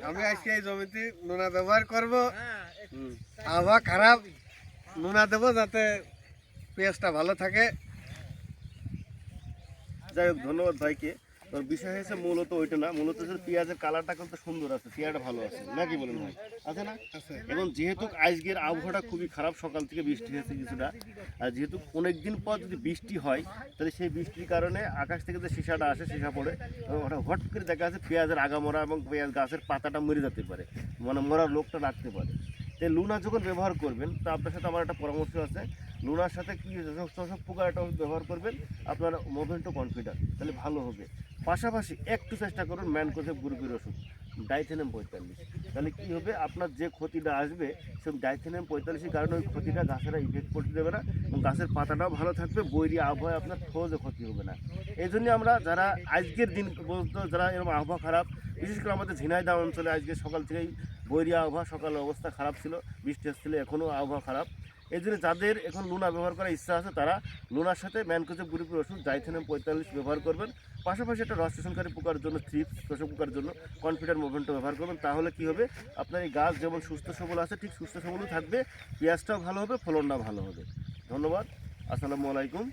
আমি আজকে এই জমিতে নোনা ব্যবহার করব, আবহাওয়া খারাপ, নোনা দেবো যাতে পেঁয়াজটা ভালো থাকে। যাই হোক, ধন্যবাদ ভাইকে। তো বিষয় হয়েছে মূলত ওইটা না, মূলত যে পেঁয়াজের কালারটা কিন্তু সুন্দর আছে, পেঁয়াজটা ভালো আছে নাকি বলেন ভাই? আছে না? এবং যেহেতু আজকের আবহাওয়াটা খুবই খারাপ, সকাল থেকে বৃষ্টি হয়েছে কিছুটা, আর যেহেতু অনেকদিন পর যদি বৃষ্টি হয় তাহলে সেই বৃষ্টির কারণে আকাশ থেকে যে সীসাটা আসে, সীসা পড়ে ওটা হট করে দেখা যাচ্ছে পেঁয়াজের আগামরা এবং পেঁয়াজ গাছের পাতাটা মরে যেতে পারে, মানে মরার লোকটা লাগতে পারে। তাই লুনা যখন ব্যবহার করবেন, তো আপনার সাথে আমার একটা পরামর্শ আছে, লুনার সাথে কি শোষক পোকার একটা ওষুধ ব্যবহার করবেন, আপনার মোভেন্টো কনফিডার, তাহলে ভালো হবে। পাশাপাশি একটু চেষ্টা করুন ম্যানকোজেব গ্রুপের ওষুধ ডাইথেনিয়াম 45, তাহলে কী হবে, আপনার যে ক্ষতিটা আসবে সেই ডাইথেনিয়াম 45-এর কারণে ওই ক্ষতিটা গাছেরা ইফেক্ট করতে দেবে না এবং গাছের পাতাটাও ভালো থাকবে, বৈরী আবহাওয়ায় আপনার সহজে ক্ষতি হবে না। এই জন্য আমরা যারা আজকের দিন পর্যন্ত যারা এরকম আবহাওয়া খারাপ, বিশেষ করে আমাদের ঝিনাইদহ অঞ্চলে আজকে সকাল থেকেই বৈরী আবহাওয়া, সকালের অবস্থা খারাপ ছিল, বৃষ্টি আসছিল, এখনও আবহাওয়া খারাপ। এই জন্য যাদের এখন লুনা ব্যবহার করার ইচ্ছা আছে তারা লুনার সাথে ম্যানকোজেব গ্রুপের ওষুধ ডাইথেনিয়াম 45 ব্যবহার করবেন। পাশাপাশি একটা রস শোষণকারী পোকার জন্য থ্রিপস, শোষক পোকার জন্য কনফিডার মোভেন্টো ব্যবহার করবেন। তাহলে কী হবে, আপনার এই গাছ যেমন সুস্থ সবল আছে ঠিক সুস্থ সবলও থাকবে, পেঁয়াজটাও ভালো হবে, ফলনটাও ভালো হবে। ধন্যবাদ, আসসালামু আলাইকুম।